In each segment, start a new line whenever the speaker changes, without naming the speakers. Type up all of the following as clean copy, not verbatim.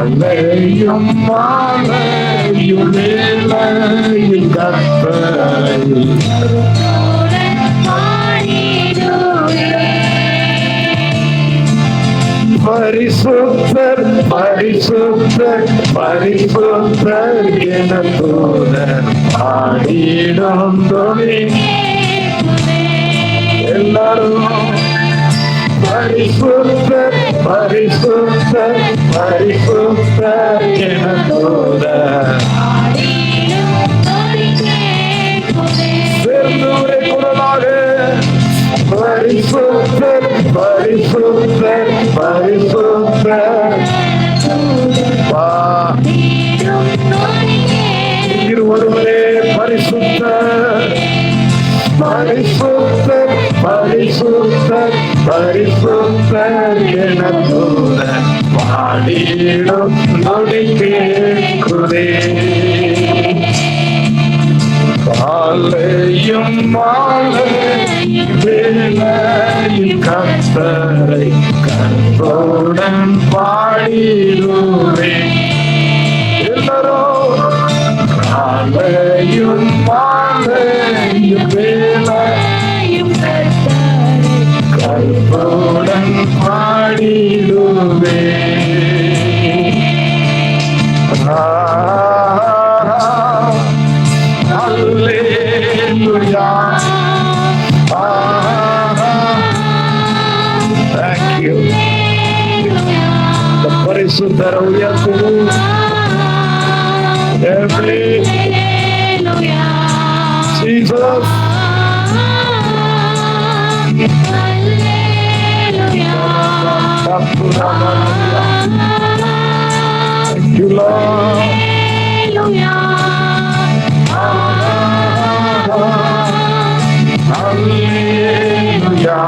காலையும் மாலையும் வேளையில் கர்த்தரை பரிசுத்தர் பரிசுத்தர் பரிசுத்தர் என தூதர் பாடிடும் துணி. எல்லாரும் பரிசுத்தர் பரிசுத்தர் பரிசுத்தர் என தூதர் சேர்ந்து ஒரே குரலாக பரிசுத்தர் பரிசுத்தர் பரிசுத்தர். ஒருவரே பரிசுத்தர் பரிசுத்தர் பரிசுத்தர் பரிசுத்தர் என தூதர் பாடிடும் நொடி கேட்குதே. காலையும் மாலையும் வேளையில் கர்த்தரை கற்புடன் பாடிடுவே. எல்லாரும் காலையும் மாலையும் வேளையும் கற்புடன் பாடிடுவே. Hallelujah. Thank you. The பரிசுத்தரை உயர்த்துவோம். Jesus. Thank you, Lord. Hallelujah.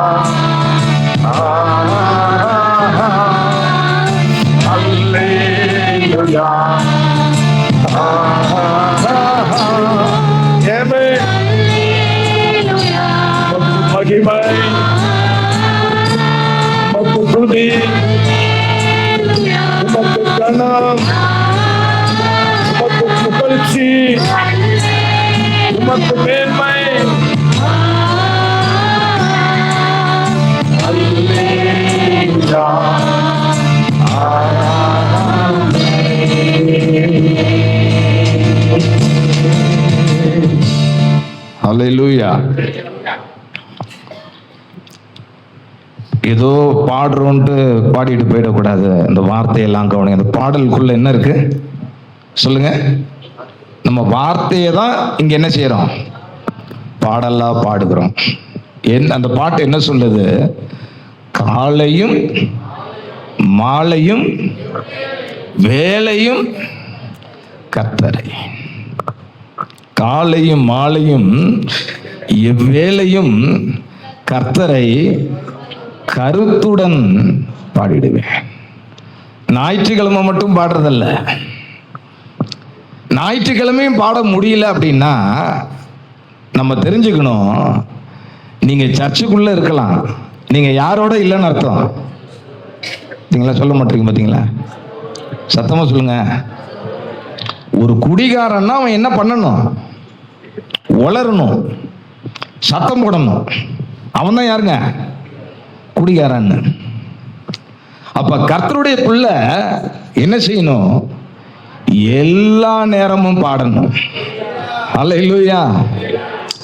Hallelujah. Amen. மகிமை உமக்கு துதி உமக்கு கனம் உமக்கு புகழ்ச்சி உமக்கு மேன்மை. ஹல்லேலூயா. ஏதோ பாடுறோன்ட்டு பாடிட்டு போயிடக்கூடாது. இந்த வார்த்தையெல்லாம் கவனிங்க. அந்த பாடலுக்குள்ள என்ன இருக்கு சொல்லுங்க. நம்ம வார்த்தையை தான் இங்க என்ன செய்யறோம், பாடலா பாடுகிறோம். அந்த பாட்டு என்ன சொல்லுது? காலையும் மாலையும் வேளையும் கர்த்தரை. காலையும் மாலையும் எவ்வேளையும் கர்த்தரை கருத்துடன் பாடிடுவேன். ஞாயிற்றுக்கிழமை மட்டும் பாடுறதல்ல. ஞாயிற்றுக்கிழமையும் பாட முடியல அப்படின்னா நம்ம தெரிஞ்சுக்கணும், நீங்க சர்ச்சுக்குள்ள இருக்கலாம், நீங்க யாரோட இல்லைன்னு அர்த்தம். நீங்களா சொல்ல மாட்டீங்க பார்த்தீங்களா? சத்தமா சொல்லுங்க. ஒரு குடிகாரன்னா அவன் என்ன பண்ணணும்? உளரணும், சத்தம் போடணும். அவன் தான் யாருங்க? குடிகாரன். அப்ப கர்த்தருடைய பிள்ளை என்ன செய்யணும்? எல்லா நேரமும் பாடணும். ஹல்லேலூயா.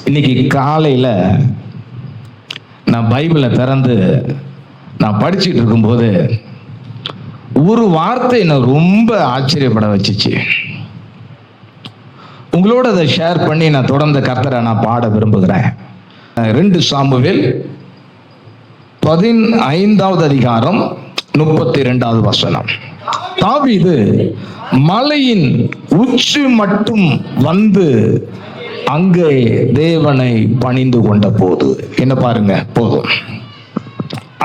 இன்னைக்கு காலையில நான் பைபிளை திறந்து நான் படிச்சுட்டு இருக்கும்போது ஒரு வார்த்தை என்ன ரொம்ப ஆச்சரியப்பட வச்சுச்சு. உங்களோட அதை ஷேர் பண்ணி நான் தொடர்ந்து கர்த்தரை நான் பாட விரும்புகிறேன். 2 சாமுவேல் 15வது அதிகாரம் 32வது வசனம். தாவீது மலையின் உச்சி மட்டும் வந்து அங்கே தேவனை பணிந்து கொண்ட போது, என்ன பாருங்க, போதும்.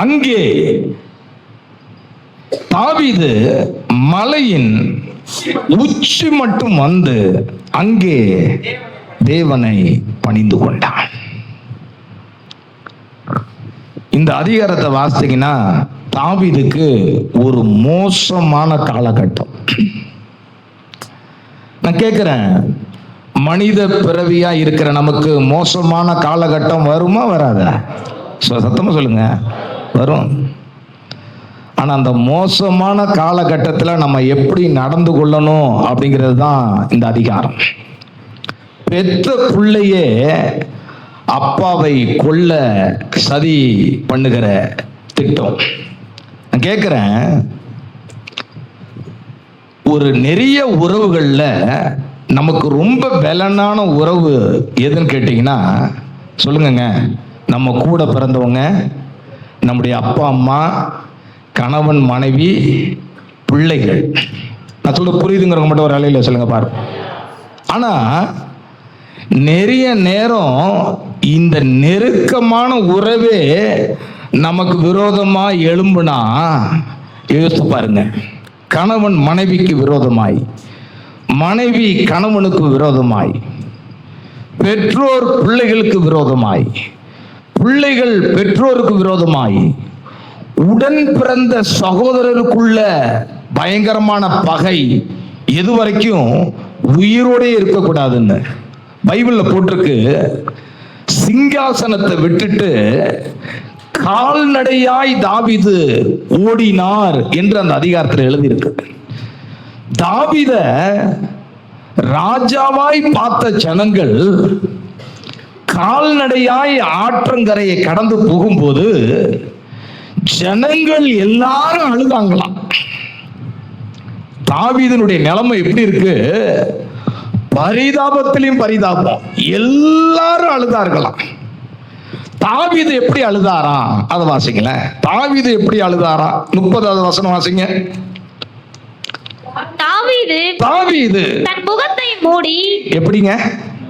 அங்கே தாவீது மலையின் உச்சி மட்டும் வந்து அங்கே தேவனை பணிந்து கொண்டான். இந்த அதிகாரத்தை வாசித்தீங்கன்னா தாவீதுக்கு ஒரு மோசமான காலகட்டம். நான் கேட்கிறேன், மனித பிறவியா இருக்கிற நமக்கு மோசமான காலகட்டம் வருமா வராதா? சத்தமா சொல்லுங்க, வரும். ஆனா அந்த மோசமான காலகட்டத்தில் நம்ம எப்படி நடந்து கொள்ளணும் அப்படிங்கிறது தான் இந்த அதிகாரம். பெத்த பிள்ளையே அப்பாவை கொல்ல சதி பண்ணுகிற திட்டம். நான் கேட்கிறேன், ஒரு நிறைய உறவுகள்ல நமக்கு ரொம்ப பலனான உறவு எதுன்னு கேட்டீங்கன்னா சொல்லுங்க, நம்ம கூட பிறந்தவங்க, நம்முடைய அப்பா அம்மா, கணவன் மனைவி, பிள்ளைகள். நான் சொல்ல புரியுதுங்கிறவங்க மட்டும் ஒரு அலையில சொல்லுங்க பாருங்க. ஆனா நிறைய நேரம் இந்த நெருக்கமான உறவே நமக்கு விரோதமா எழும்புனா யோசித்து பாருங்க. கணவன் மனைவிக்கு விரோதமாய், மனைவி கணவனுக்கு விரோதமாய், பெற்றோர் பிள்ளைகளுக்கு விரோதமாய், பிள்ளைகள் பெற்றோருக்கு விரோதமாய், உடன் பிறந்த சகோதரருக்குள்ள பயங்கரமான பகை எது வரைக்கும் உயிரோட இருக்கக்கூடாதுன்னு பைபிள்ல போட்டிருக்கு. சிங்காசனத்தை விட்டுட்டு கால்நடையாய் தாவீது ஓடினார் என்று அந்த அதிகாரத்தில் எழுதியிருக்கு. தாவீத ராஜாவாய் பார்த்த ஜனங்கள் கால்நடையாய் ஆற்றங்கரையை கடந்து போகும்போது ஜனங்கள் எல்லாரும் அழுதாங்களாம். தாவீதினுடைய நிலைமை எப்படி இருக்கு? பரிதாபத்திலையும் பரிதாபம், எல்லாரும் அழுதார்களாம். தாவீது எப்படி அழுதாரா? அதை வாசிங்கள. தாவீது எப்படி அழுதாரா? 30வது வசனம் வாசிங்க. தாவீது
தன் முகத்தை மூடி.
எப்படிங்க?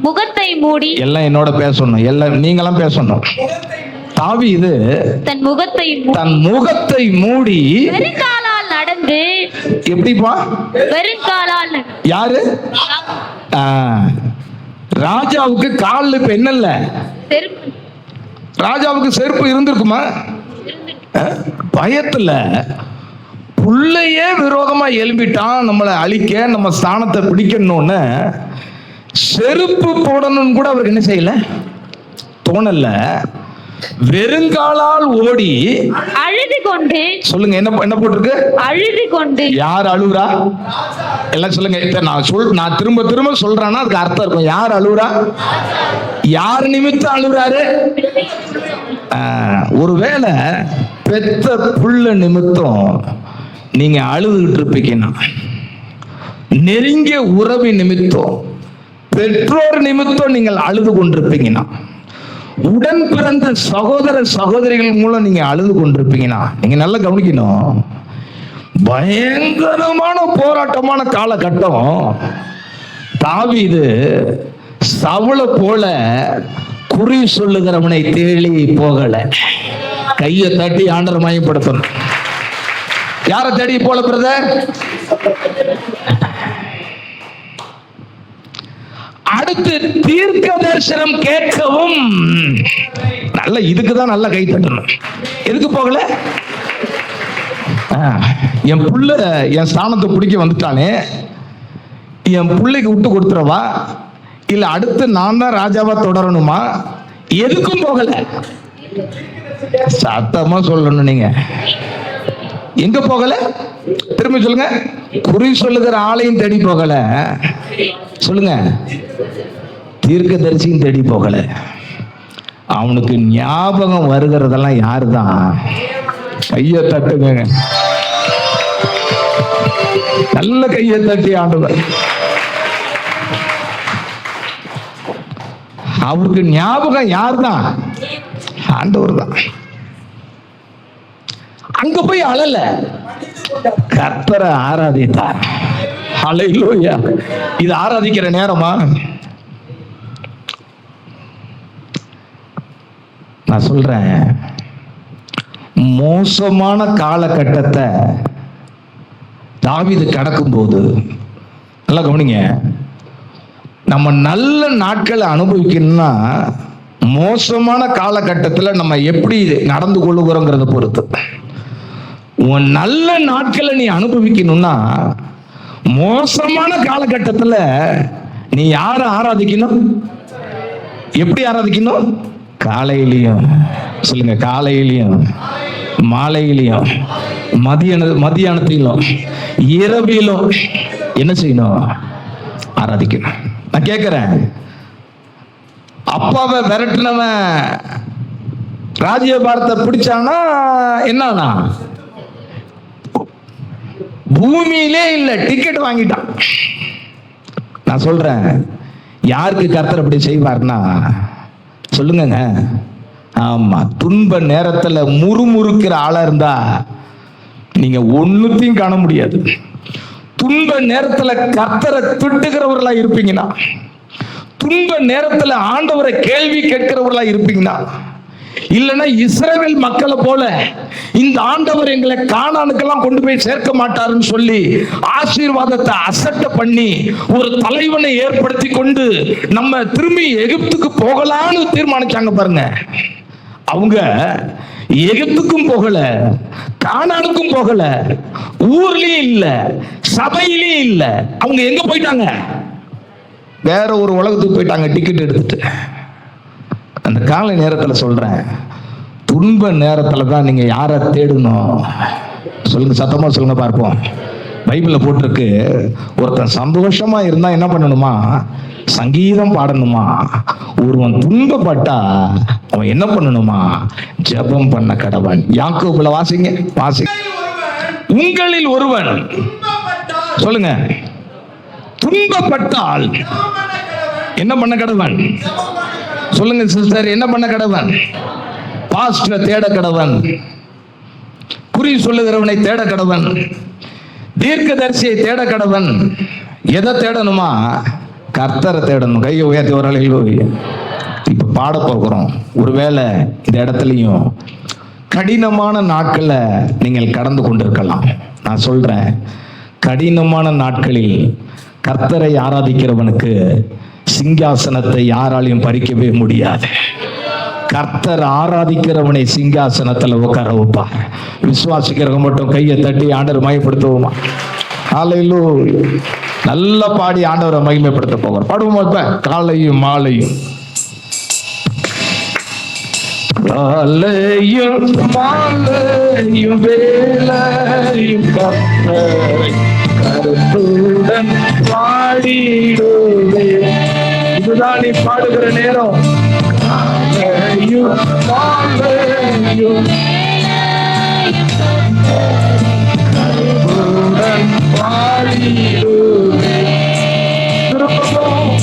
முகத்தை மூடி.
எல்லாம் என்னோட பேசணும், எல்லாம் நீங்களாம் பேசணும். தாவீது
தன்
முகத்தை மூடி
வெறுங்காலால் நடந்து.
எப்படிப்பா?
வெறுங்காலால்.
யாரு? ராஜாவுக்கு கால் இப்ப என்ன இல்ல? ராஜாவுக்கு செருப்பு இருந்திருக்குமா? பயத்துல புள்ளையே விரோதமா எழும்பிட்டான், நம்மளை அழிக்க, நம்ம ஸ்தானத்தை பிடிக்கணும்னு செருப்பு போடணும்னு கூட அவருக்கு என்ன செய்யல, தோணல. வெறுங்காலால் ஓடி
அழுது கொண்டு. சொல்லுங்க,
என்ன போட்டிருக்கு?
அழுது கொண்டு.
யார் அழுவுறா? எல்லாம் சொல்லுங்க. நான் திரும்ப திரும்ப சொல்றேன்னா அதுக்கு அர்த்தம் இருக்கும். யார் அழுவுறா? யார் நிமித்தம் அழுவுறாரு? ஒருவேளை பெத்த புள்ள நிமித்தம் நீங்க அழுதுகிட்டு இருப்பீங்கன்னா, நெருங்கிய உறவு நிமித்தம், பெற்றோர் நிமித்தம் நீங்கள் அழுது கொண்டிருப்பீங்கன்னா, உடன் பிறந்த சகோதர சகோதரிகள் மூலம் நீங்க அழுது கொண்டிருப்பீங்கன்னா, நீங்க நல்லா கவனிக்கணும். பயங்கரமான போராட்டமான காலகட்டம். தாவீது சவுளை போல குறி சொல்லுகிறவனை தேடி போகல. கையை தட்டி ஆண்டவர் மயப்படுத்தணும். யாரை தேடி போல பிரதர்? அடுத்து தீர்க்க தரிசனம் கேட்கவும். நல்ல இதுக்குதான் நல்ல கை தட்டணும். எதுக்கு போகல? என் புள்ள என் ஸ்தானத்தை பிடிக்க வந்துட்டானே, என் பிள்ளைக்கு விட்டு கொடுத்துறவா இல்ல அடுத்து நான் தான் ராஜாவா தொடரணுமா? எதுக்கும் போகல. சத்தமா சொல்லணும். நீங்க எங்க போகல? திரும்ப சொல்லுங்க. குறி சொல்லுகிற ஆளையும் தேடி போகல. சொல்லுங்க. தீர்க்கதரிசியும் தேடி போகல. அவனுக்கு ஞாபகம் வருகிறதெல்லாம் யாருதான்? கையை தட்டுங்க, நல்ல கையை தட்டி ஆண்டவர். அவருக்கு ஞாபகம் யாருதான்? ஆண்டவர் தான். அங்க போய் அழல, கர்த்தரை ஆராதித்தார். ஹல்லேலூயா. இது ஆராதிக்கிற நேரமா? நான் சொல்றேன், மோசமான காலகட்டத்தை தாவீது கடக்கும் போது நல்லா கவனிங்க. நம்ம நல்ல நாட்களை அனுபவிக்கணும்னா மோசமான காலகட்டத்தில் நம்ம எப்படி நடந்து கொள்ளுகிறோங்கிறத பொறுத்து. உன் நல்ல நாட்களை நீ அனுபவிக்கணும்னா மோசமான காலகட்டத்தில் நீ யாரை ஆராதிக்கணும்? எப்படி ஆராதிக்கணும்? காலையிலையும், சொல்லுங்க, காலையிலையும் மாலையிலையும் மதியானத்திலும் இரவிலும் என்ன செய்யணும்? ஆராதிக்கணும். நான் கேட்கிறேன், அப்பாவை விரட்டினவன் ராஜ்யபாரத்தை பிடிச்சானா என்னன்னா? பூமியிலே இல்ல, டிக்கெட் வாங்கிட்டான். நான் சொல்றேன், யாருக்கு கர்த்தர் அப்படி செய்வார்னா சொல்லுங்க. ஆமா, துன்ப நேரத்துல முறுமுறுக்கிற ஆளா இருந்தா நீங்க ஒண்ணுத்தையும் காண முடியாது. துன்ப நேரத்துல கர்த்தரை திட்டுகிறவர்களா இருப்பீங்கன்னா, துன்ப நேரத்துல ஆண்டவரை கேள்வி கேட்கிறவர்களா இருப்பீங்கன்னா, இல்லைன்னா இஸ்ரவேல் மக்களை போல இந்த ஆண்டவர் எங்களை கானானுக்கெல்லாம் கொண்டு போய் சேர்க்க மாட்டாருன்னு சொல்லி ஆசீர்வாதத்தை அசட்டை பண்ணி ஒரு தலைவனை ஏற்படுத்தி கொண்டு நம்ம திரும்பி எகிப்துக்கு போகலான்னு தீர்மானிச்சாங்க பாருங்க. அவங்க எகிப்துக்கும் போகல, கானானுக்கும் போகல, ஊர்லயும் இல்ல, சபையிலயும் இல்ல. அவங்க எங்க போயிட்டாங்க? வேற ஒரு உலகத்துக்கு போயிட்டாங்க, டிக்கெட் எடுத்துட்டு. அந்த காலை நேரத்தில் சொல்றேன், துன்ப நேரத்துல தான் நீங்க யாரை தேடணும்? சொல்லுங்க, சத்தமா சொல்லுங்க பார்ப்போம். பைபிள்ல போட்டிருக்கு, ஒருத்தன் சந்தோஷமா இருந்தா என்ன பண்ணணுமா? சங்கீதம் பாடணுமா. ஒருவன் துன்பப்பட்டா அவன் என்ன பண்ணணுமா? ஜெபம் பண்ண கடவன். யாக்கோபுல வாசிங்க, வாசிங்க. உங்களில் ஒருவன் சொல்லுங்க, துன்பப்பட்டால் என்ன பண்ண கடவன்? சொல்லுங்க சிஸ்டர், என்ன பண்ண கடவன்? பாஸ்டர் தேட கடவன், குறி சொல்லுகிறவனை தேட கடவன், தீர்க்கதரிசியை தேட கடவன். எதை தேடணுமா? கர்த்தரை தேடணும். கையை உயர்த்தி ஒரு ஆள். இப்ப பாட போகிறோம். ஒருவேளை இந்த இடத்துலையும் கடினமான நாட்களை நீங்கள் கடந்து கொண்டிருக்கலாம். நான் சொல்றேன், கடினமான நாட்களில் கர்த்தரை ஆராதிக்கிறவனுக்கு சிங்காசனத்தை யாராலையும் பறிக்கவே முடியாது. கர்த்தர் ஆராதிக்கிறவனை சிங்காசனத்துல உட்கார வைப்பார். விசுவாசிக்கிறவங்க மட்டும் கையை தட்டி ஆண்டவர் மகிமைப்படுத்துவோமா? ஹல்லேலூயா. நல்ல பாடி ஆண்டவரை மகிமைப்படுத்த போகிறோம். பாடுவோமா? இப்ப காலையும் மாலையும், காலையும் மாலையும் வேலையும் கர்த்தரை கருத்துடன் பாடிடுவே. இதுதான் நீ பாடுகிற நேரம். காலையும் மாலையும் கருத்துடன் பாடிடுவே. திருப்பவும்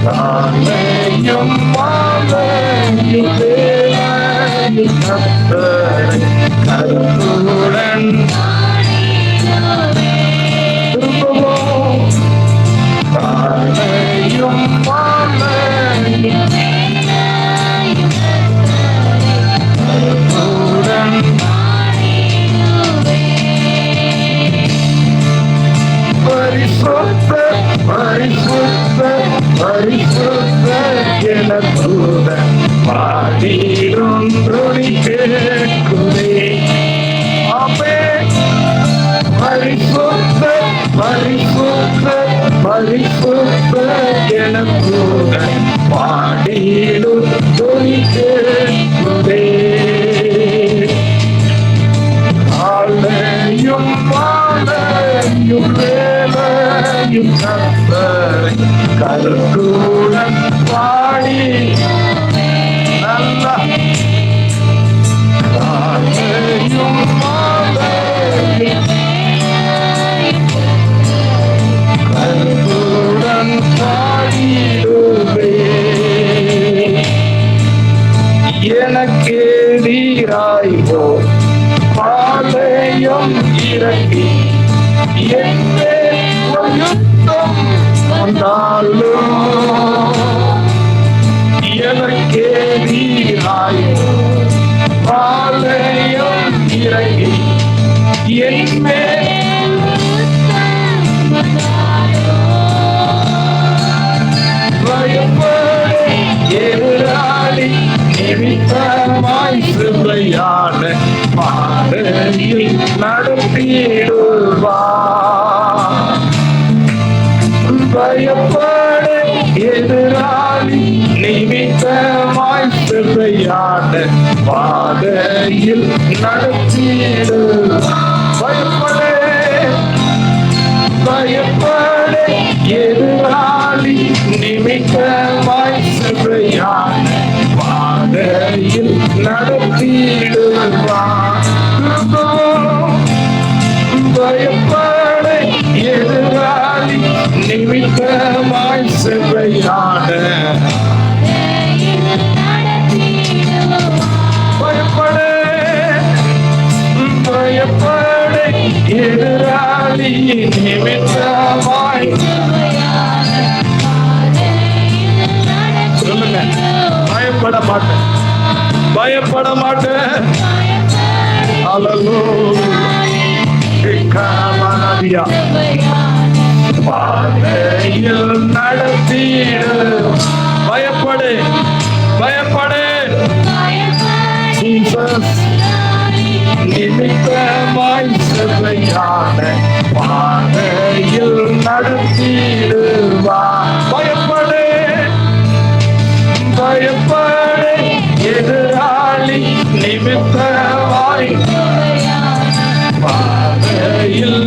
காலையும் மாலையும் வேலையும் கர்த்தரை கருத்துடன் கருத்துடன் பாடி நல்ல காலையும் மாலையும் கருத்துடன் பாடிடுவே. எனக்கேதீராய்வோ பாலையும் இறங்கி என்னே யுத்தம் வந்தாலும் எனக்கேதீராய்வோ பாலையும் இறங்கி என்னே பயப்பட எதிராக நடத்திடுவார். பயப்பட எதிராளி நிமித்தமாய் செவ்வையான பாதையில் நடத்திடுவார். பயப்பட எதிராளி நிமித்தமாய் செவ்வையான பாதையில் நடத்திடுவார். பயப்பட எதிராளி நிமித்தமாய் செவ்வையான பயப்பட எதிராளி நிமித்தமாய் சொல்லுங்க. பயப்பட மாட்டேன், பயப்பட மாட்டேன். அல்லேலூயா. பாதையில் நடத்திடு. பயப்படு, பயப்படு. ஜீசஸ் நிமித்தமாய் செவ்வையான பாதையில் நடத்திடுவார். பயப்படு, பயப்படு. எதிராளி நிமித்தமாய் பாதையில்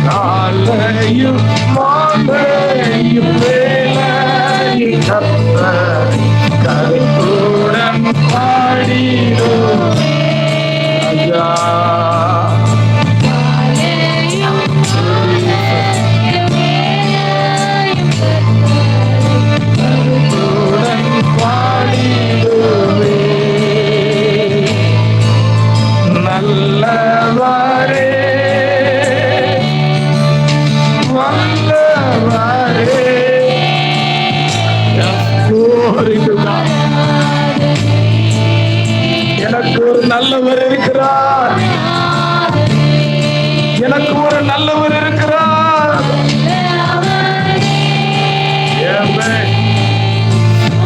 காலையும் மாலையும் வேலையும் கர்த்தர் கருத்துடன் பாடிடும். ஐயா கருத்துடன் பாடிடுவே. நல்லவரே வல்லவரே. எனக்கு ஒரு நல்லவர் இருக்கிறார், எனக்கு ஒரு நல்லவர் இருக்கிறார்.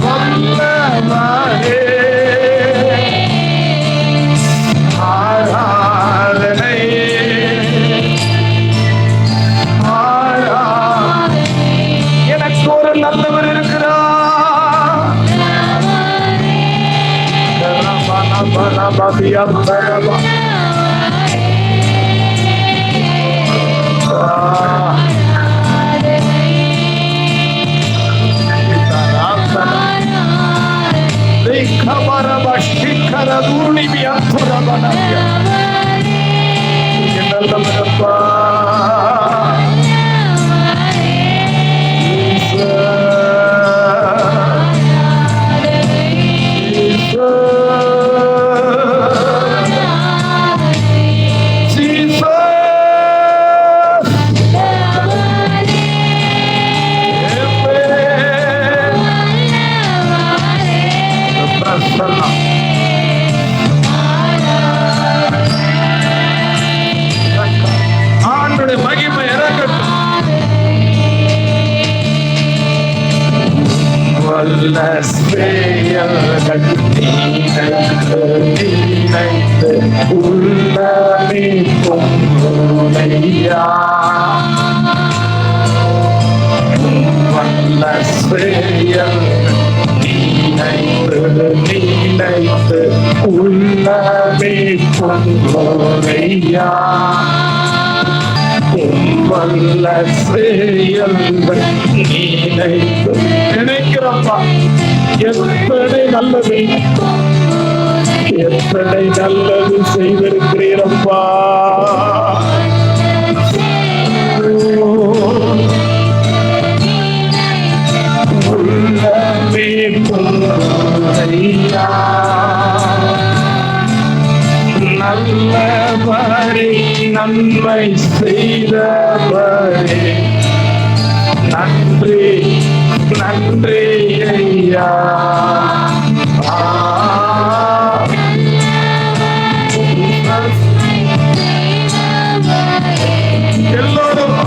வல்லவரே ஆராதனை எனக்கு ஒரு நல்லவர் இருக்கிறார். ஆண்டுடைய மகிமை இறங்கட்டும். வல்ல செயல்கள் நினைத்து உள்ளமே பொங்குதையா. வல்ல செயல்கள் நினைத்து உள்ளமே பொங்குதையா. வல்ல செயல்கள் நினைக்கிறப்பா. எத்தனை நல்லது, எத்தனை நல்லது செய்திருக்கிறீரப்பா. உள்ளமே பொங்குதையா. நல்லவரே நன்மை செய்தவரே நன்றி நன்றி ஐயா. எல்லோரும்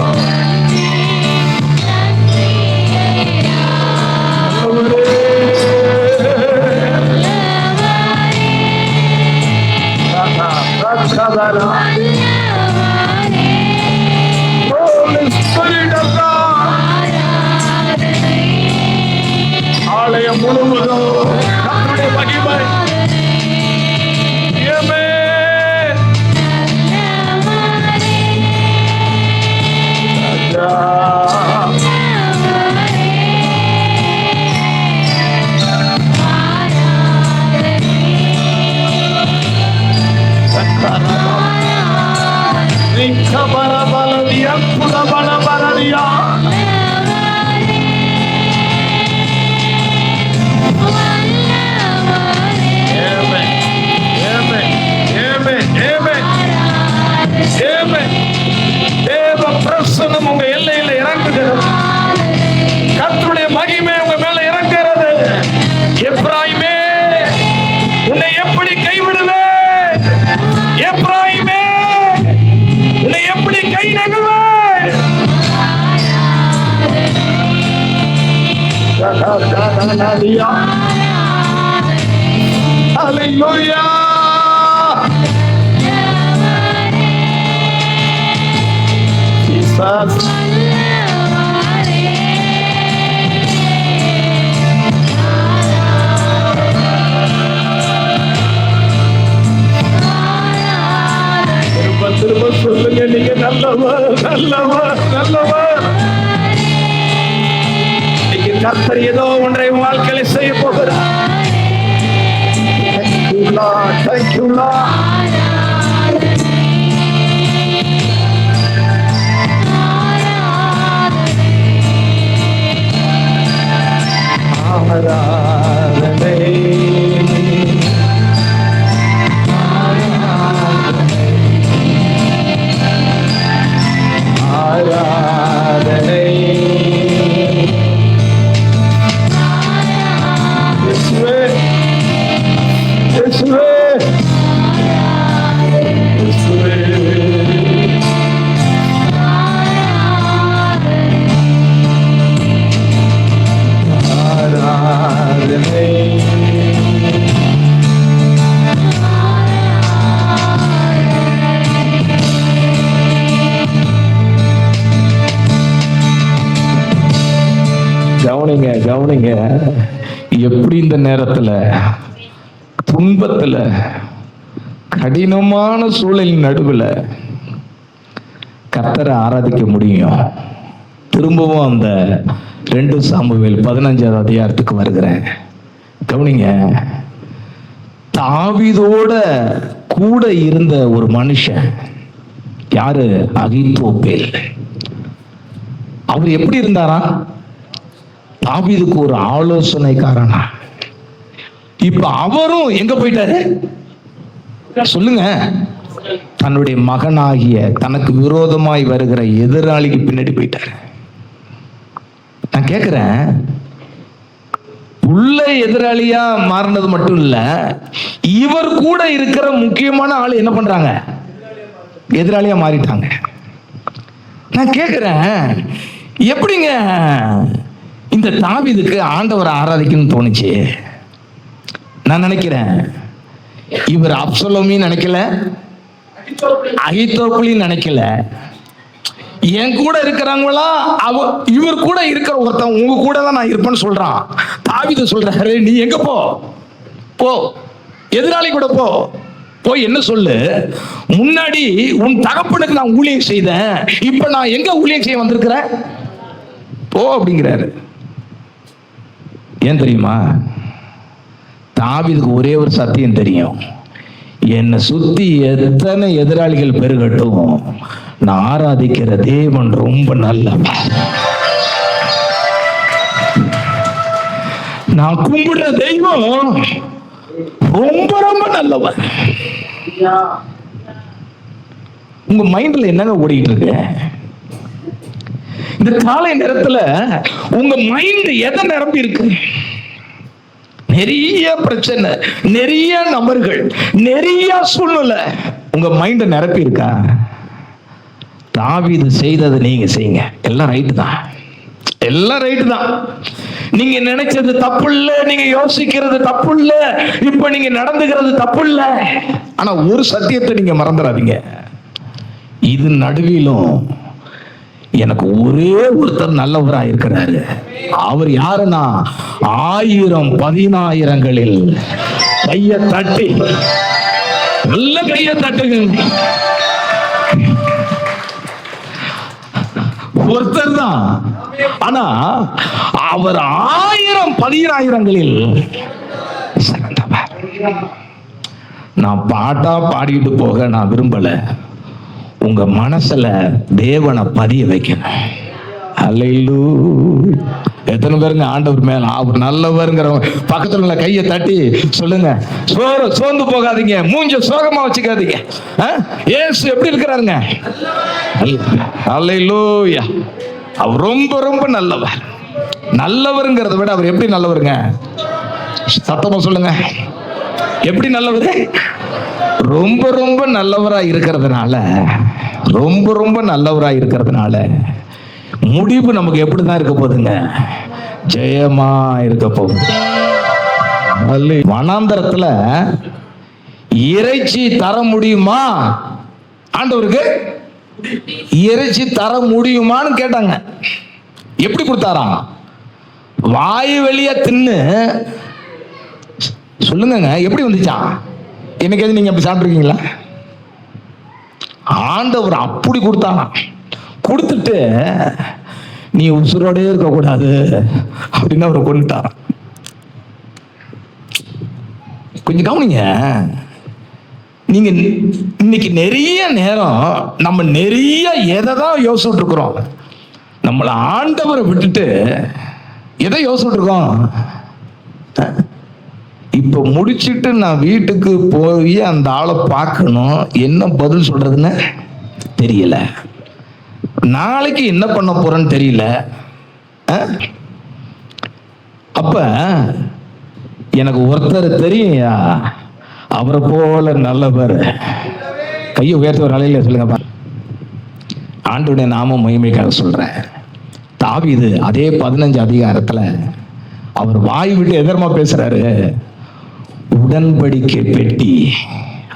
Holy Spirit of God. ஆலயம் முழுவதும் கர்த்தருடைய மகிமை. Amen. தேவ பிரசன்னம் உங்க எல்லையில இறங்குகிறது. கர்த்தருடைய மகிமை உங்க மேல இறங்குகிறது. எப்ராயிமே, உன்னை எப்படி கைவிடுவேன்? எப்ராயிமே, உன்னை எப்படி கை நகுவேன்? ஹல்லேலூயா. Jesus. திரும்ப சொல்லுங்க, நீங்க நல்லவர், நல்லவர், நல்லவர். நீங்க கர்த்தர் ஏதோ ஒன்றை வாழ்க்கையில செய்ய போகிறார். Thank you, Lord. Thank you, Lord. ஆராதனை ஆராதனை இயேசுவே, இயேசுவே, இயேசுவே. ஆராதனை கவனிங்க, கவனிங்க. எப்படி இந்த நேரத்துல, துன்பத்துல, கடினமான சூழலின் நடுவுல கர்த்தரை ஆராதிக்க முடியும். திரும்பவும் அந்த 2 சாமுவேல் 15வது அதிகாரத்துக்கு வருகிறேன். கவனிங்க. தாவீதோட கூட இருந்த ஒரு மனுஷன் யாரு? அகித்தோப்பேல். அவர் எப்படி இருந்தாரா? தாவீதுக்கு ஒரு ஆலோசனைக்காரனா. இப்ப அவரும் எங்க போயிட்டாரு சொல்லுங்க? தன்னுடைய மகனாகிய தனக்கு விரோதமாய் வருகிற எதிராளிக்கு பின்னாடி போயிட்டாரு. நான் கேக்குறேன், உள்ள எதிராளியா மாறினது மட்டும் இல்ல, இவர் கூட இருக்கிற முக்கியமான ஆள் என்ன பண்றாங்க? எதிராளியா மாறிட்டாங்க. நான் கேக்குறேன், எப்படிங்க இந்த தாவீதுக்கு ஆண்டவரை ஆராதிக்கணும்னு தோணுச்சு? நான் நினைக்கிறேன், இவர் அப்சலோமையும் நினைக்கல, அகித்தோப்பையும் நினைக்கல. என் கூட இருக்கிறாங்களா, இவர் கூட இருக்கிற ஒருத்தன் உங்க கூட தான் நான் இருப்பேன்னு சொல்றான். தாவீது சொல்றாரு, நீ எங்க போ, எதிராளி கூட போய் என்ன சொல்லு, முன்னாடி உன் தகப்பனுக்கு நான் ஊழியம் செய்தேன், இப்ப நான் எங்க ஊழியம் செய்ய வந்திருக்கிறேன், போ அப்படிங்கிறாரு. ஏன் தெரியுமா? தாவீதுக்கு ஒரே ஒரு சத்தியம் தெரியும், என்னை சுத்தி எத்தனை எதிராளிகள் பெருகட்டும், நான் ஆராதிக்கிற தேவன் ரொம்ப நல்லவன், நான் கும்பிடுற தெய்வம் ரொம்ப ரொம்ப நல்லவன். உங்க மைண்ட்ல என்னங்க ஓடிட்டு இருக்கு? இந்த காலை நேரத்துல உங்க மைண்ட் எதை நிரம்பி இருக்கு? நிறைய பிரச்சனை, நிறைய நபர்கள், நிறைய சூழ்நிலை உங்க மைண்ட நிரப்பி இருக்கா? தாவீது செய்ததை நீங்க செய்யுங்க, எல்லாம் ரைட்டு தான், எல்லாம் ரைட்டு தான். நீங்க நினைச்சது தப்பு இல்ல, நீங்க யோசிக்கிறது தப்பு இல்ல, இப்ப நீங்க நடந்துக்கிறது தப்பு இல்ல. ஆனா ஒரு சத்தியத்தை நீங்க மறந்துடாதீங்க, இது நடுவிலும் எனக்கு ஒரே ஒருத்தர் நல்லவரா இருக்கிறாரு. அவர் யாருன்னா 1000 10,000களில் கைய தட்டி, நல்ல கைய தட்டுங்க, ஒருத்தர் தான். ஆனா அவர் 1000 10,000களில் சிறந்தவர். நான் பாட்டா பாடிட்டு போக நான் விரும்பல, உங்க மனசுல தேவனை பதிய வைக்கணும். அல்லேலூயா. எத்தனை பேருங்க ஆண்டவர் மேல அவர் நல்லவருங்கிறவங்க பக்கத்துல உள்ள கையை தட்டி சொல்லுங்க. சோர்ந்து போகாதீங்க, மூஞ்ச சோகமா வச்சுக்காதீங்க. இயேசு எப்படி இருக்கிறாருங்க? அல்லேலூயா. அவர் ரொம்ப ரொம்ப நல்லவர். நல்லவருங்கிறத விட அவர் எப்படி நல்லவருங்க? சத்தமா சொல்லுங்க. எப்படி நல்லவர்? ரொம்ப ரொம்ப நல்லவரா இருக்கிறதுனால, ரொம்ப ரொம்ப நல்லவரா இருக்கிறதுனால முடிவு நமக்கு எப்படிதான் இருக்க போகுதுங்க? ஜெயமா இருக்க போகுது. வனாந்தரத்துல இறைச்சி தர முடியுமா ஆண்டவருக்கு? இறைச்சி தர முடியுமான்னு கேட்டாங்க. எப்படி கொடுத்தாராம்? வாயு வெளிய தின்னு. சொல்லுங்க, எப்படி வந்துச்சான்? என்னைக்காவது நீங்க அப்படி சாப்பிட்டுருக்கீங்களா? ஆண்டவர் அப்படி கொடுத்தாராம். கொடுத்துட்டு நீ உசுரோடே இருக்கக்கூடாது அப்படின்னு அவரை கொண்டுட்டாராம். கொஞ்சம் கவனிங்க. நீங்க இன்னைக்கு நிறைய நேரம் நம்ம நிறைய எதைதான் யோசிச்சுட்டு இருக்கிறோம். நம்மளை ஆண்டவரை விட்டுட்டு எதை யோசிச்சுட்டு இருக்கோம்? இப்ப முடிச்சிட்டு நான் வீட்டுக்கு போய் அந்த ஆளை பார்க்கணும், என்ன பதில் சொல்றதுன்னு தெரியல, நாளைக்கு என்ன பண்ண போறேன்னு தெரியல. அப்ப எனக்கு ஒருத்தர் தெரியும்யா, அவரை போல நல்லவர். கையை உயர்த்தி ஒரு அலையில சொல்லுங்க. ஆண்டவருடைய நாம மகிமைக்காக சொல்றேன். தாவீது அதே 15 அதிகாரத்துல அவர் வாய் விட்டு எதிரமா பேசுறாரு. உடன்படிக்கை பெட்டி.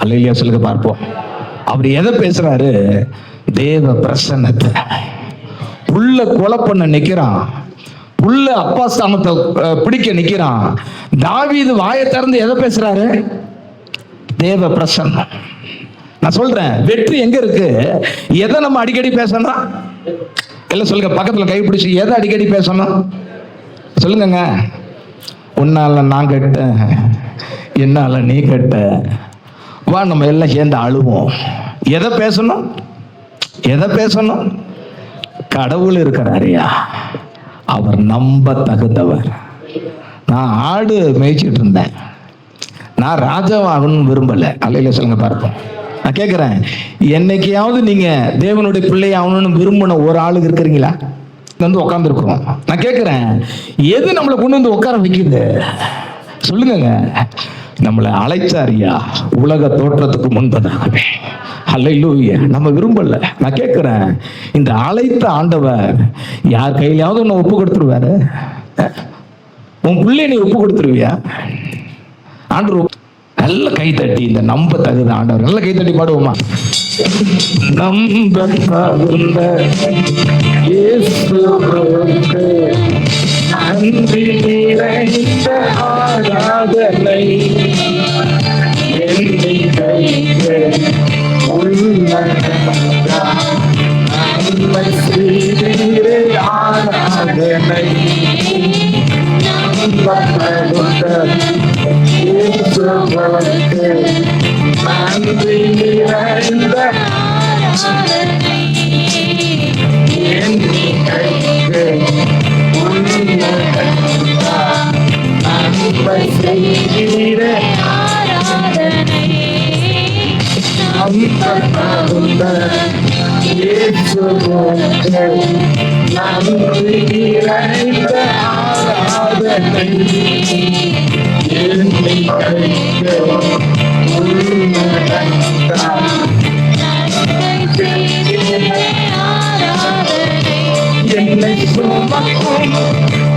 அல்லேலூயா சொல்லுங்க பார்ப்போம். அவர் எதை பேசுறாரு? தேவ பிரசன்னத்தை. உள்ள கொலை பண்ண நிக்கிறான், உள்ள அப்பா ஸ்தானத்தை பிடிக்க நிக்கிறான். தாவீது வாயை திறந்து எதை பேசுறாரு? தேவ பிரசன்னம். நான் சொல்றேன், வெற்றி எங்க இருக்கு? எதை நம்ம அடிக்கடி பேசணும்? எல்லாம் சொல்லுங்க, பக்கத்துல கை பிடிச்சி எதை அடிக்கடி பேசணும் சொல்லுங்க. உன்னால நான் கெட்ட, என்னால நீ கெட்ட, வா நம்ம எல்லாம் சேர்ந்து அழுவோம். எதை பேசணும்? எதை பேசணும்? கடவுள் இருக்கிறாரியா, அவர் நம்ப தகுந்தவர். நான் ஆடு மேய்ச்சிட்டு இருந்தேன், நான் ராஜாவாகணும்னு விரும்பல. அல்லேலூயா சொல்லுங்க பார்ப்போம். நான் கேட்கிறேன், என்னைக்கையாவது நீங்க தேவனுடைய பிள்ளை ஆகணும்னு விரும்பின ஒரு ஆளுக்கு இருக்கிறீங்களா? வந்து உட்கார்ந்து இருக்கிறோம். நான் கேட்கிறேன், எது நம்மளை கொண்டு வந்து உட்கார வைக்குது சொல்லுங்க. நம்மளை அழைச்சாரியா உலக தோற்றத்துக்கு முன்பதாகவே. அல்லேலூயா. நம்ம விரும்பல. நான் கேட்கிறேன், இந்த அழைத்த ஆண்டவர் யார் கையிலாவது உன்னை ஒப்பு கொடுத்துருவாரு? உன் பிள்ளை நீ ஒப்பு கொடுத்துருவியா? ஆண்டவர் நல்ல கை தட்டி, இந்த நம்ப தகுந்த ஆண்டவர் நல்ல கை தட்டி பாடுவோமா? நம்ப தகுந்த இயேசுவுக்கு நன்றி நிறைந்த ஆராதனை எண்ணிக்கைக்கு நன்மை செய்தீரே ஆராதனை நம்ப தகுந்த இயேசுவுக்கு நன்றி நிறைந்த எண்ணிக்கைக்கு நன்மை செய்தீரே ஆராதனை நம்ப தகுந்த இயேசுவுக்கு நன்றி நிறைந்த ஆராதனை என்னை சுமக்கும்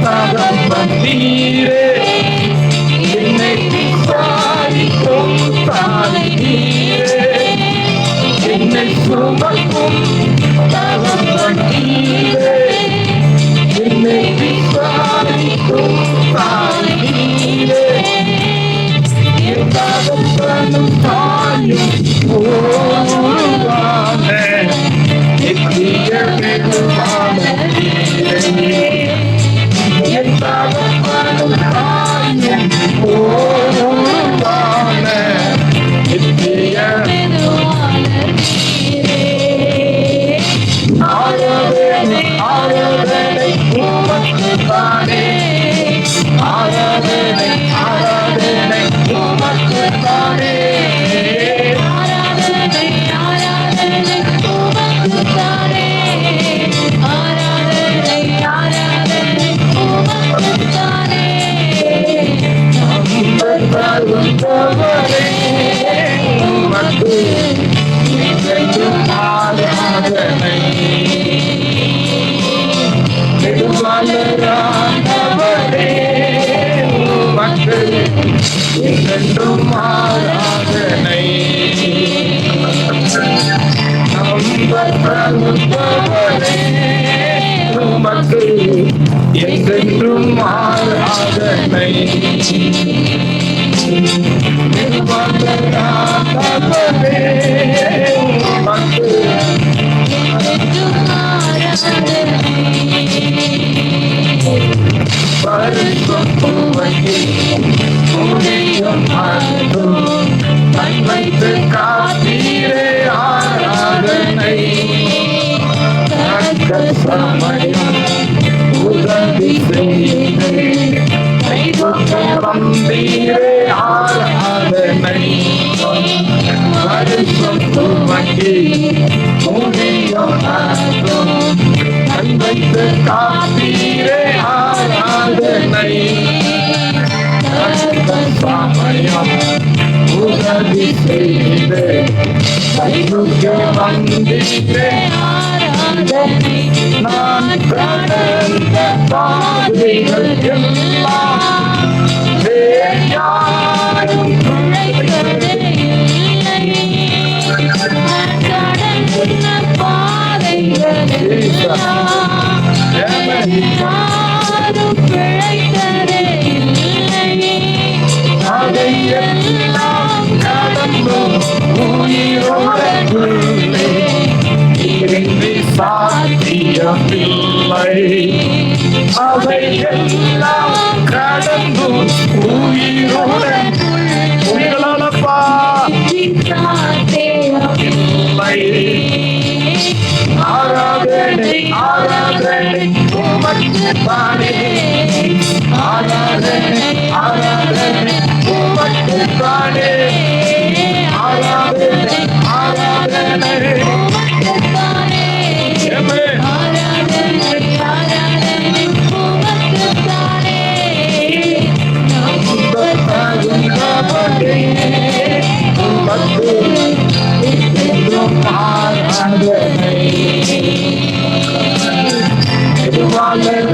தகப்பனீரே, என்னை விசாரிக்கும் தாய் நீரே, என்னை சுமக்கும் தகப்பனீரே, என்னை விசாரிக்கும் தாய் நீரே, என் தகப்பனும் தாயும் ஒருவான நித்திய பெருமான நீரே, என் தகப்பனும் தாயும் ஒருவான நித்திய ஆராதனை ஆராதனை உமக்குத்தானே, ஆராதனை ஆராதனை உமக்குத்தானே,
ஆராதனை ஆராதனை உமக்குத்தானே, ஆராதனை ஆராதனை உமக்குத்தானே.
தருந்தவரே உமக்கு என்றென்றும் ஆராதனை, நெடுவாளரானவரே உமக்கு என்றென்றும் ஆராதனை, நம்பத்தகுந்தவரே உமக்கு என்றென்றும் ஆராதனை, நெடுவாளரானவரே உமக்கு பரிசுத்தமாக்கி முடியும் அன்பும் தன்மைத்து காத்தீரே ஆராதனை, தக்க சமயம் உதவி செய்து கைதுக்க வந்தீரே ஆராதனை, பரிசுத்தமாக்கி முடியும் அன்பும் தன்மைத்து காத்தீரே ஆராதனை, தக்க சமயம் உதவி செய்து கைதுக்க வந்தீரே ஆராதனை, நான் கடந்த பாதைகள் எல்லாம் யாரும்
உழைப்பதே இல்லை, நான் கடந்த பாதைகள் எல்லாம் யாரும் பிழைத்ததே இல்லை,
அதையெல்லாம் கடந்தும் உயிரோடே இருந்து சாத்தியமில்லை, அதையெல்லாம் கடந்தும் உயிரோடன் உயிர்களப்பா இல்லை. ஆராதனை ஆராதனை உமக்குத்தானே, ஆராதனை ஆராதனை உமக்குத்தானே, ஆராதனை ஆராதனை
உமக்குத்தானே, ஆராதனை ஆராதனை உமக்குத்தானே.
நம்பத்தகுந்தவரே உமக்கு என்றென்றும் ஆராதனை,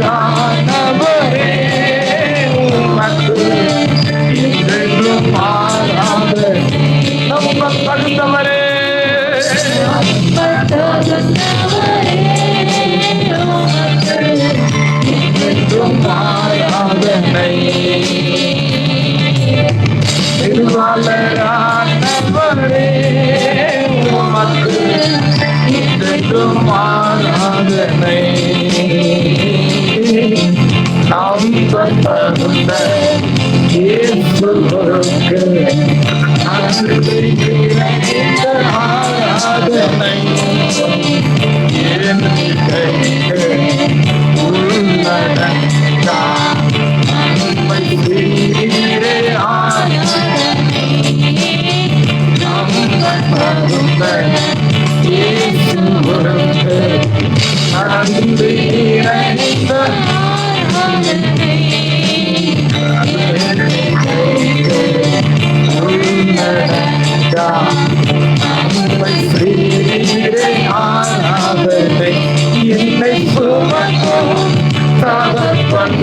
நெடுவாளரானவரே உமக்கு என்றென்றும் ஆராதனை, நம்பத்தகுந்தவரே என்றென்றும் ஆராதனை, நெடுவாளரானவரே உமக்கு என்றென்றும் ஆராதனை, நம்பத்தகுந்த இயேசுவுக்கு நன்றி நிறைந்த ஆராதனை, என் கைக்கு உள்ளடங்கா நன்மை செய்தீரே ஆராதனை, நம்பத்தகுந்த இயேசுவுக்கு நன்றி நிறைந்த ஆராதனை, என்னை சுமக்கும் தகப்பன்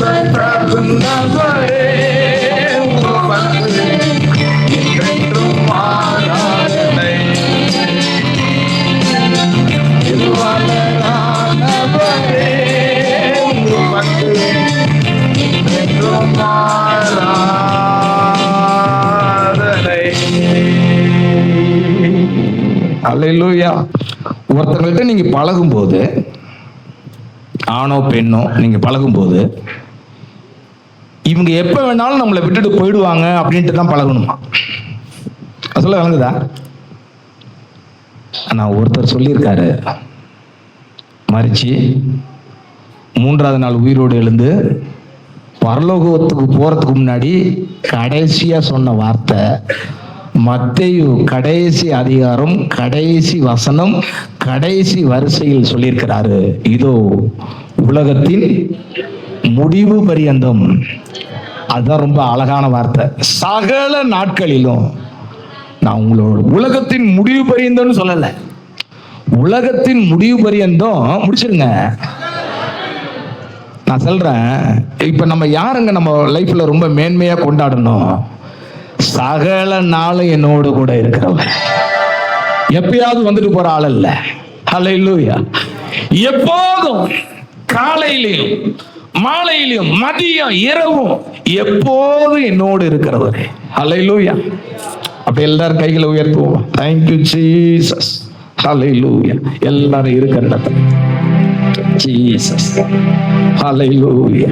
தகுந்தவரே, உமக்கு என்றென்றும் ஆராதனை. திருவளரானவரே, உமக்கு என்றென்றும் ஆராதனை. அல்லேலூயா. ஒருத்தங்கள்ட்ட நீங்க பழகும்போது, ஆணோ பெண்ணோ நீங்க பழகும்போது, இவங்க எப்ப வேணாலும் நம்மளை விட்டுட்டு போயிடுவாங்க அப்படின்ட்டு தான் பழகணுமா? சொல்ல வழங்குதா? ஆனா ஒருத்தர் சொல்லியிருக்காரு, மரிச்சு 3வது நாள் உயிரோடு எழுந்து பரலோகத்துக்கு போறதுக்கு முன்னாடி கடைசியா சொன்ன வார்த்தை, மத்தேயு கடைசி அதிகாரம் கடைசி வசனம் கடைசி வரிசையில் சொல்லியிருக்கிறாரு, இதோ உலகத்தின் முடிவு பரியந்தம். அதுதான் ரொம்ப அழகான வார்த்தை. சகல நாட்களிலும். நான் உங்களோட உலகத்தின் முடிவு பரியந்தம்னு சொல்லல, உலகத்தின் முடிவு பரியந்தம் முடிச்சிருங்க. நான் சொல்றேன், இப்ப நம்ம யாருங்க நம்ம லைஃப்ல ரொம்ப மேன்மையா கொண்டாடணும்? சகல நாளும் என்னோடு கூட இருக்கிறவன், எப்பயாவது வந்துட்டு போற ஆள் இல்ல. ஹல்லேலூயா. எப்போதும் காலையிலையும் மாலையிலையும் மதியம் இரவும் எப்போதும் என்னோடு இருக்கிறவரே. ஹல்லேலூயா. அப்படி எல்லாரும் கைகளை உயர்த்துவோம். Thank you Jesus. ஹல்லேலூயா. எல்லாரும் இருக்கிறது ஜீசஸ். ஹல்லேலூயா.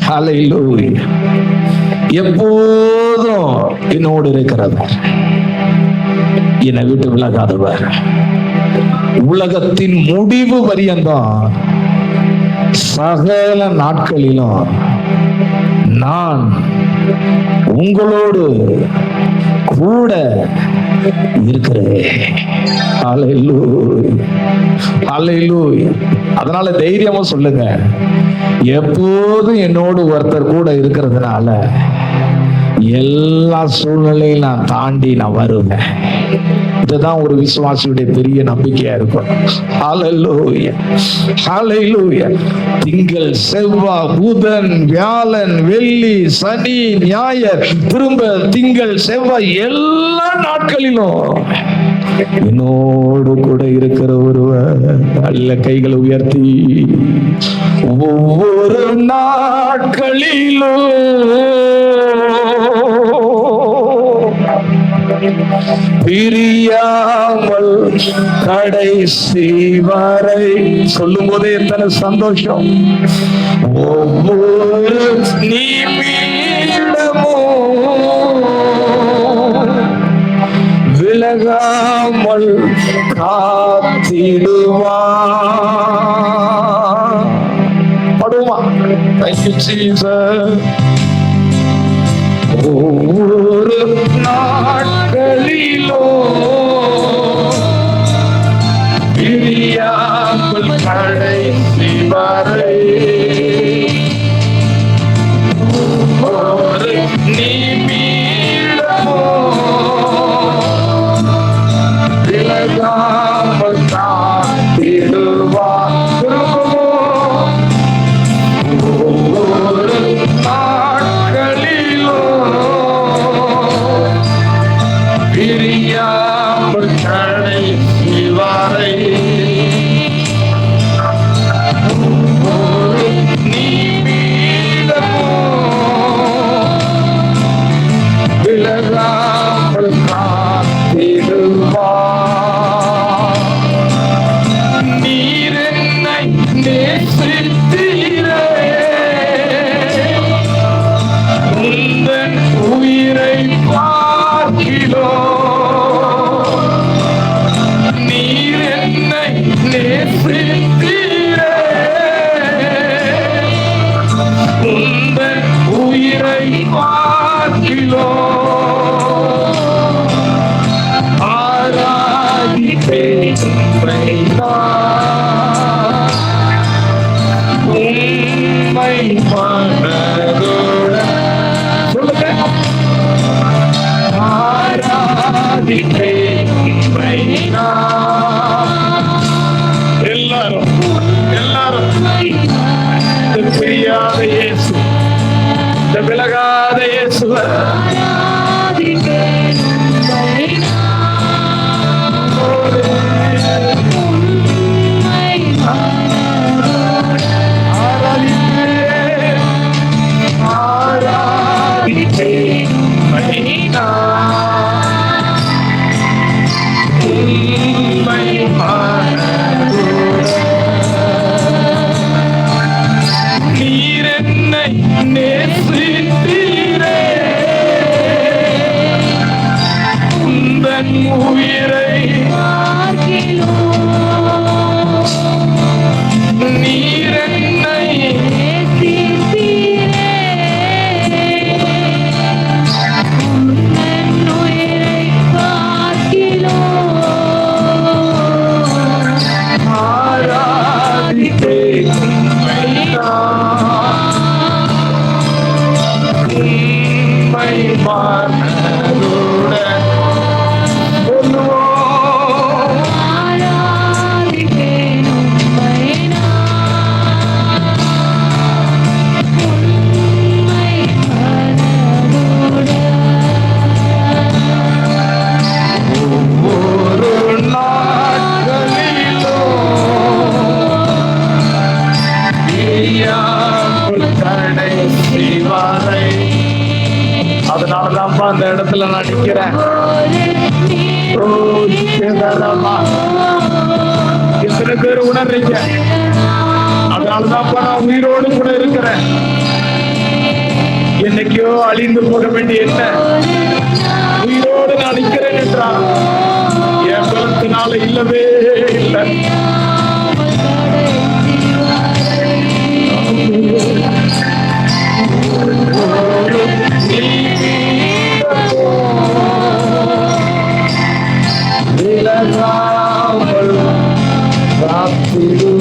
ஹல்லேலூயா. எப்போதும் என்னோடு இருக்கிறவர், என்னை விட்டு விலகாதவர், உலகத்தின் முடிவு பரியந்தம் சகல நாட்களிலும் நான் உங்களோடு கூட இருக்கிறேன். ஹல்லேலூயா. ஹல்லேலூயா. அதனால தைரியமா சொல்லுங்க, எப்போதும் என்னோடு ஒருத்தர் கூட இருக்கிறதுனால எல்லா சூழ்நிலையும் நான் தாண்டி நான் வருவேன். இதுதான் ஒரு விசுவாசியுடைய பெரிய நம்பிக்கையா இருக்கும். ஹல்லேலூயா. ஹல்லேலூயா. திங்கள் செவ்வாய் புதன் வியாழன் வெள்ளி சனி ஞாயிறு திரும்ப திங்கள் செவ்வாய் எல்லா நாட்களிலும் என்னோடு கூட இருக்கிற ஒருவர். நல்ல கைகளை உயர்த்தி ஒவ்வொரு நாட்களிலும் பிரியாமல் கடைசி வரை. சொல்லும் போதே எத்தனை சந்தோஷம். ஒவ்வொரு நிமிடமும் விலகாமல் காத்திடுவான். படுமா? Thank you, Jesus. ஒவ்வொரு நாட்களிலோ பிரியாமல் கடைசி வரை ஒவ்வொரு நிமிடமோ விலகாமல் காத்திடுவான். ஒவ்வொரு நாட்களிலோ பிரியாமல் கடைசி வரை ஒவ்வொரு நிமிடமோ விலகாமல் காத்திடுவான். நீர் என்னை நேசித்தீரே, உந்தன் உயிரை பார்க்கிலோ. நீர் என்னை நேசித்தீரே, உந்தன் உயிரை பார்க்கிலோ. ஆராதிப்பேன் உம்மை மனதோட. சொல்லுங்க. ஆராதிப்பேன் எல்லாரும் எல்லாரும் பிரியாதையே விலகாத இயேசுவே
ஆராதிப்பேன் உம்மை நான். உம்மை மனதோடு
ஆராதிப்பேன் ஆராதிப்பேன் உம்மை நான். உம்மை மனதோடு நீர் என்னை நேசித்தீரே உந்தன் உயிரை
பார்க்கிலோம்.
நீர் என்னை
நேசித்தீரே. உந்தன் உயிரை பார்க்கிலோம்.
ஆராதிப்பேன் உம்மை நான். உம்மை மனதுடன் சொல்லுவோம்.
ஆராதிப்பேன் உம்மை நான். உம்மை மனதோடு
ஒவ்வொரு நாட்களிலும் பிரியாமல் கடைசி வரை. அதனாலதான்ப்பா அந்த இடத்துல நான் நிக்கிறேன். ஓ, சிதறமா. எத்தனை பேர் உணர்றீங்க? அதனாலதான்ப்பா நான் உயிரோடு கூட இருக்கிறேன். என்னைக்கோ அழிந்து போக வேண்டிய என்ன உயிரோடு நான் நிக்கிறேன் என்றால் என் பலத்தினால இல்லவே இல்லை. விலகாமல் காத்திடு